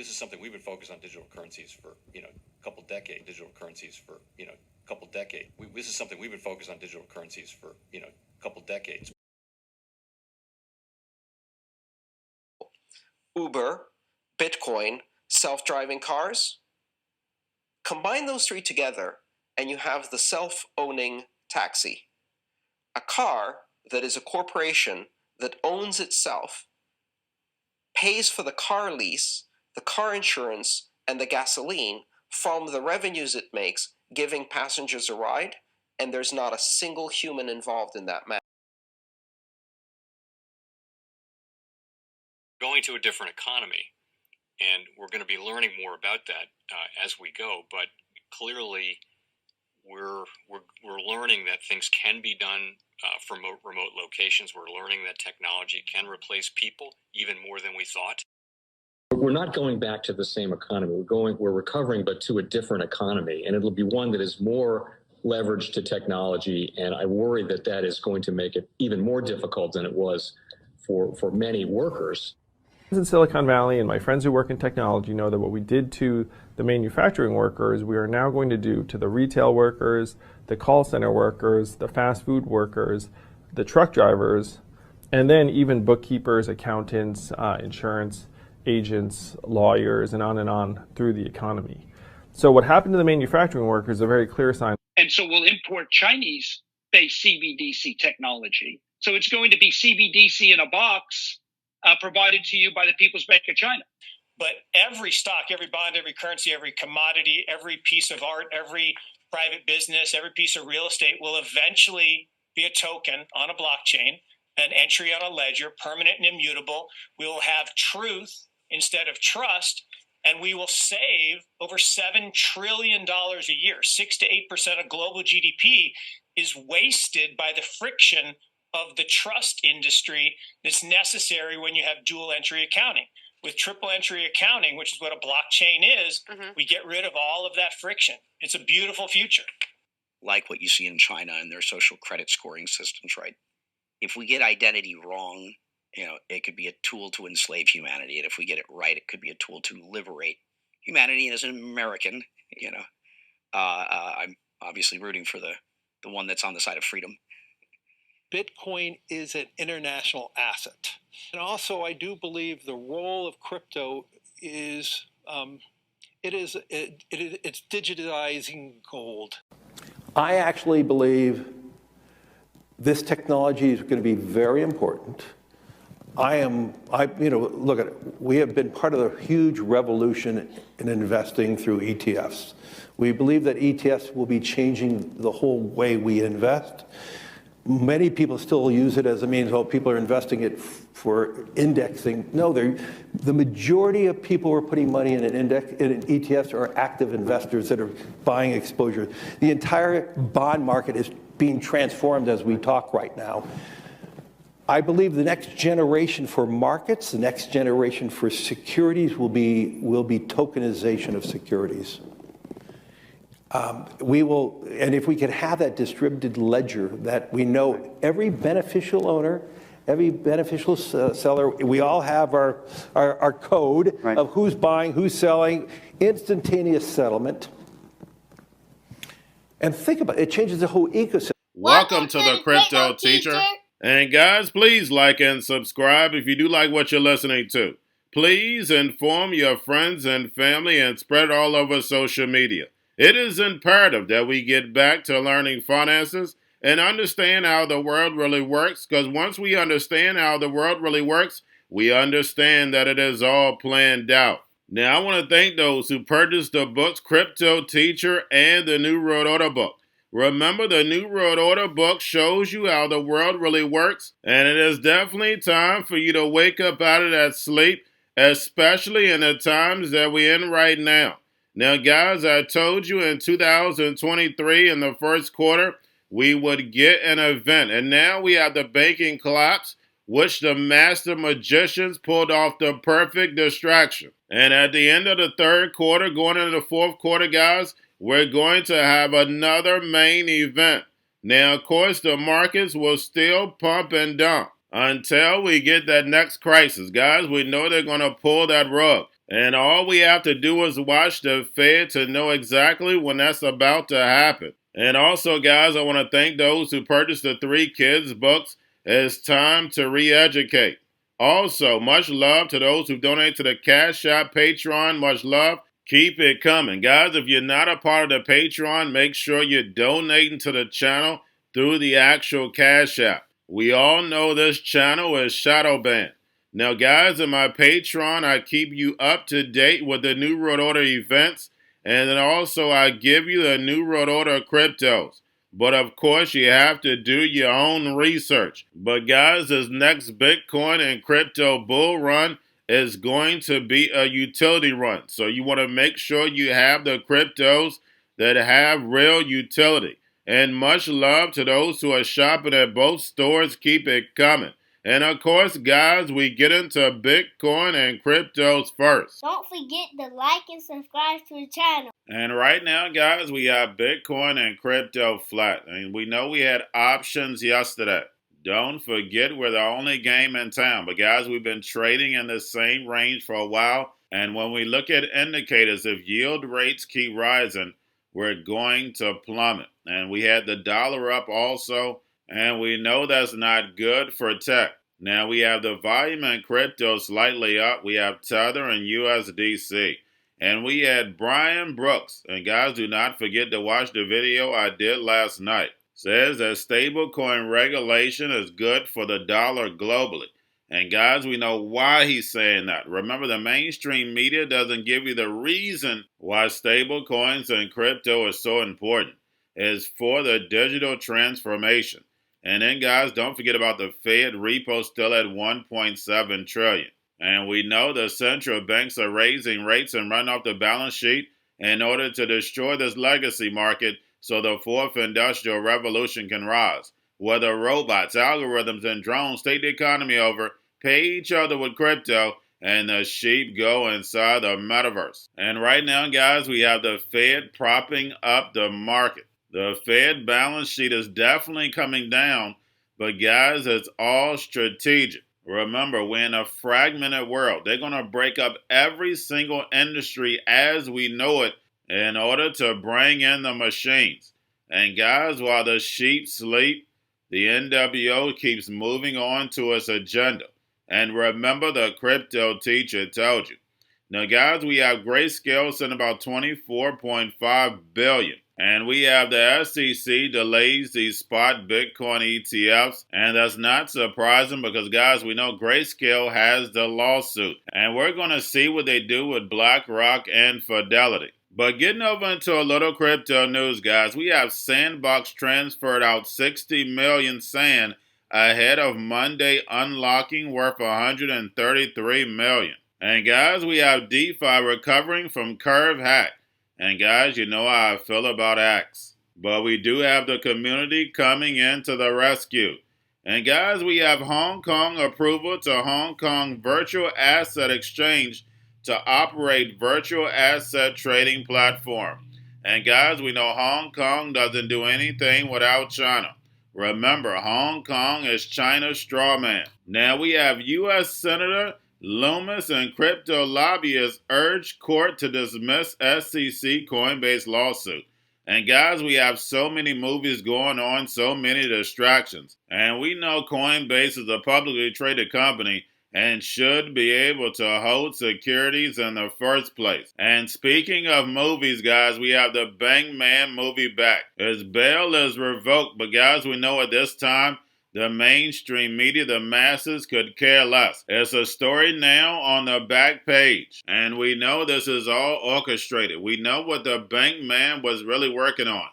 This is something we've been focused on digital currencies for, a couple decades. This is something we've been focused on digital currencies for, a couple decades. Uber, Bitcoin, self-driving cars. Combine those three together, and you have the self-owning taxi. A car that is a corporation that owns itself, pays for the car lease, the car insurance, and the gasoline from the revenues it makes, giving passengers a ride, and there's not a single human involved in that matter. Going to a different economy, and we're going to be learning more about that as we go. But clearly, we're learning that things can be done from remote locations. We're learning that technology can replace people even more than we thought. We're not going back to the same economy. We're recovering, but to a different economy, and it'll be one that is more leveraged to technology. And I worry that that is going to make it even more difficult than it was for many workers. In Silicon Valley, and my friends who work in technology know that what we did to the manufacturing workers, we are now going to do to the retail workers, the call center workers, the fast food workers, the truck drivers, and then even bookkeepers, accountants, insurance agents, lawyers, and on through the economy. So what happened to the manufacturing workers is a very clear sign. And so we'll import Chinese-based CBDC technology. So it's going to be CBDC in a box provided to you by the People's Bank of China. But every stock, every bond, every currency, every commodity, every piece of art, every private business, every piece of real estate will eventually be a token on a blockchain, an entry on a ledger, permanent and immutable. We will have truth instead of trust, and we will save over $7 trillion a year. 6 to 8% of global GDP is wasted by the friction of the trust industry that's necessary when you have dual entry accounting. With triple entry accounting, which is what a blockchain is, we get rid of all of that friction. It's a beautiful future. Like what you see in China and their social credit scoring systems, right? If we get identity wrong, it could be a tool to enslave humanity. And if we get it right, it could be a tool to liberate humanity. And as an American, I'm obviously rooting for the one that's on the side of freedom. Bitcoin is an international asset. And also, I do believe the role of crypto is, it's digitizing gold. I actually believe this technology is going to be very important. Look at it. We have been part of a huge revolution in investing through ETFs. We believe that ETFs will be changing the whole way we invest. Many people still use it as a means, people are investing it for indexing. No, the majority of people who are putting money in in ETFs are active investors that are buying exposure. The entire bond market is being transformed as we talk right now. I believe the next generation for markets, the next generation for securities will be tokenization of securities. And if we could have that distributed ledger that we know every beneficial owner, every beneficial seller, we all have our code of who's buying, who's selling, instantaneous settlement. And think about it, it changes the whole ecosystem. Welcome to the Crypto Teacher. And guys, please like and subscribe if you do like what you're listening to. Please inform your friends and family and spread it all over social media. It is imperative that we get back to learning finances and understand how the world really works, because once we understand how the world really works, we understand that it is all planned out. Now, I want to thank those who purchased the books Cryptoteacher and the New World Order book. Remember, the New World Order book shows you how the world really works, and it is definitely time for you to wake up out of that sleep, especially in the times that we're in right now. Now, guys, I told you in 2023 in the first quarter, we would get an event. And now we have the banking collapse, which the master magicians pulled off the perfect distraction. And at the end of the third quarter, going into the fourth quarter, guys, we're going to have another main event. Now, of course, the markets will still pump and dump until we get that next crisis. Guys, we know they're going to pull that rug. And all we have to do is watch the Fed to know exactly when that's about to happen. And also, guys, I want to thank those who purchased the 3 Kids books. It's time to re-educate. Also, much love to those who donate to the Cash App, Patreon. Much love. Keep it coming. Guys, if you're not a part of the Patreon, make sure you're donating to the channel through the actual Cash App. We all know this channel is shadow banned. Now, guys, in my Patreon, I keep you up to date with the New World Order events, and then also I give you the New World Order cryptos. But of course, you have to do your own research. But guys, this next Bitcoin and crypto bull run is going to be a utility run. So you want to make sure you have the cryptos that have real utility. And much love to those who are shopping at both stores. Keep it coming. And of course, guys, we get into Bitcoin and cryptos first. Don't forget to like and subscribe to the channel. And right now, guys, we have Bitcoin and crypto flat. And we know we had options yesterday. Don't forget, we're the only game in town. But guys, we've been trading in the same range for a while. And when we look at indicators, if yield rates keep rising, we're going to plummet. And we had the dollar up also. And we know that's not good for tech. Now we have the volume in crypto slightly up. We have Tether and USDC. And we had Brian Brooks. And guys, do not forget to watch the video I did last night. Says that stablecoin regulation is good for the dollar globally. And guys, we know why he's saying that. Remember, the mainstream media doesn't give you the reason why stablecoins and crypto is so important. It's for the digital transformation. And then, guys, don't forget about the Fed repo still at $1.7 trillion. And we know the central banks are raising rates and running off the balance sheet in order to destroy this legacy market so the fourth industrial revolution can rise. Whether robots, algorithms, and drones take the economy over, pay each other with crypto, and the sheep go inside the metaverse. And right now, guys, we have the Fed propping up the market. The Fed balance sheet is definitely coming down, but guys, it's all strategic. Remember, we're in a fragmented world. They're going to break up every single industry as we know it in order to bring in the machines. And guys, while the sheep sleep, the NWO keeps moving on to its agenda. And remember, the crypto teacher told you. Now, guys, we have Grayscale sending about $24.5 billion. And we have the SEC delays these spot Bitcoin ETFs. And that's not surprising because, guys, we know Grayscale has the lawsuit. And we're going to see what they do with BlackRock and Fidelity. But getting over into a little crypto news, guys, we have Sandbox transferred out 60 million SAN ahead of Monday unlocking worth 133 million. And guys, we have DeFi recovering from Curve hack. And guys, you know how I feel about hacks. But we do have the community coming in to the rescue. And guys, we have Hong Kong approval to Hong Kong Virtual Asset Exchange to operate virtual asset trading platform. And guys, we know Hong Kong doesn't do anything without China. Remember, Hong Kong is China's straw man. Now we have U.S. Senator Lummis and crypto lobbyists urge court to dismiss SEC Coinbase lawsuit. And guys, we have so many movies going on, so many distractions. And we know Coinbase is a publicly traded company and should be able to hold securities in the first place. And speaking of movies, guys, we have the Bankman movie back. His bail is revoked, but guys, we know at this time, the mainstream media, the masses, could care less. It's a story now on the back page. And we know this is all orchestrated. We know what the Bankman was really working on.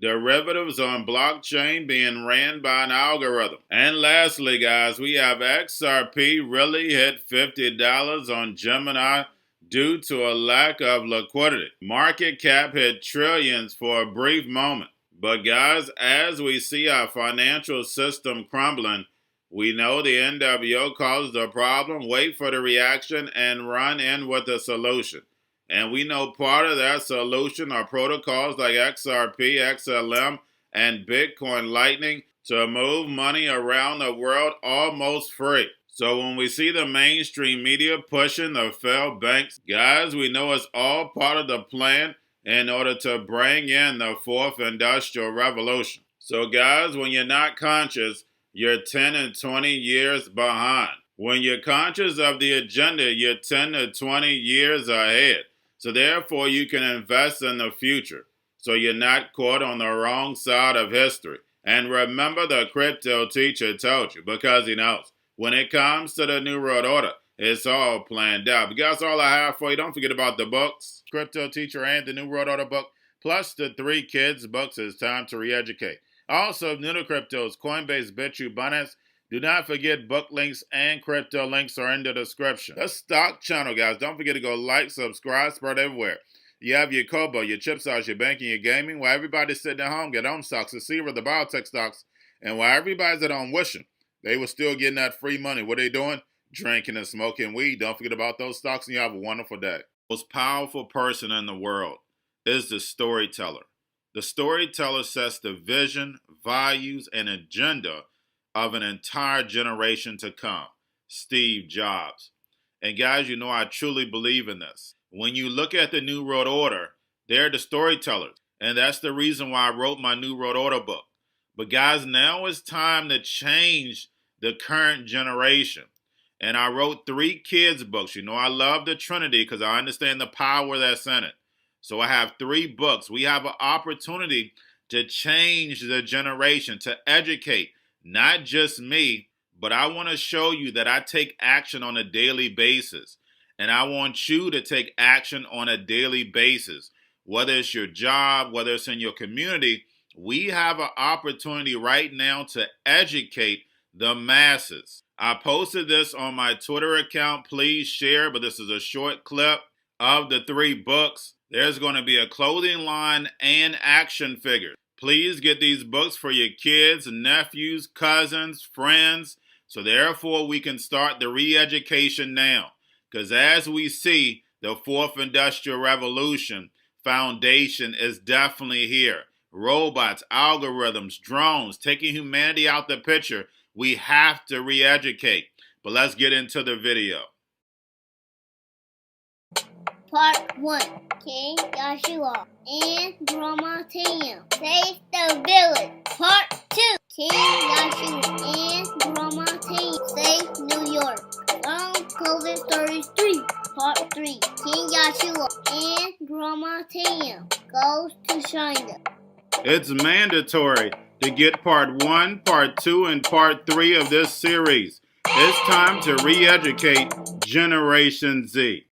Derivatives on blockchain being ran by an algorithm. And lastly, guys, we have XRP really hit $50 on Gemini due to a lack of liquidity. Market cap hit trillions for a brief moment. But guys, as we see our financial system crumbling, we know the NWO caused the problem, wait for the reaction, and run in with the solution. And we know part of that solution are protocols like XRP, XLM, and Bitcoin Lightning to move money around the world almost free. So when we see the mainstream media pushing the failed banks, guys, we know it's all part of the plan in order to bring in the fourth industrial revolution. So guys, when you're not conscious, you're 10 and 20 years behind. When you're conscious of the agenda, you're 10 to 20 years ahead. So therefore, you can invest in the future. So you're not caught on the wrong side of history. And remember, the crypto teacher told you, because he knows. When it comes to the New World Order, it's all planned out. But guys, all I have for you, don't forget about the books, Crypto Teacher and the New World Order book, plus the 3 kids books. It's time to re-educate. Also, new to cryptos, Coinbase, Bitrue, Binance. Do not forget book links and crypto links are in the description. The stock channel, guys. Don't forget to go like, subscribe, spread everywhere. You have your Kobo, your chip stocks, your banking, your gaming. While everybody's sitting at home, get home stocks, the Seaver, the biotech stocks. And while everybody's at home wishing they were still getting that free money, what are they doing? Drinking and smoking weed. Don't forget about those stocks, and you have a wonderful day. The most powerful person in the world is the storyteller. The storyteller sets the vision, values, and agenda of an entire generation to come. Steve Jobs. And guys, you know I truly believe in this. When you look at the New World Order, they're the storytellers. And that's the reason why I wrote my New World Order book. But guys, now it's time to change the current generation. And I wrote 3 kids books. You know I love the Trinity because I understand the power that's in it. So I have 3 books. We have an opportunity to change the generation, to educate, not just me, but I want to show you that I take action on a daily basis. And I want you to take action on a daily basis. Whether it's your job, whether it's in your community, we have an opportunity right now to educate the masses. I posted this on my Twitter account. Please share, but this is a short clip of the 3 books. There's going to be a clothing line and action figures. Please get these books for your kids, nephews, cousins, friends, so therefore we can start the re-education now. Because as we see, the 4th Industrial Revolution foundation is definitely here. Robots, algorithms, drones, taking humanity out the picture. We have to re-educate. But let's get into the video. Part 1. King Joshua and Grandma Tam save the village. Part 2. King Joshua and Grandma Tam save New York from COVID-33. Part 3. King Joshua and Grandma Tam goes to China. It's mandatory to get part 1, part 2, and part 3 of this series. It's time to re-educate Generation Z.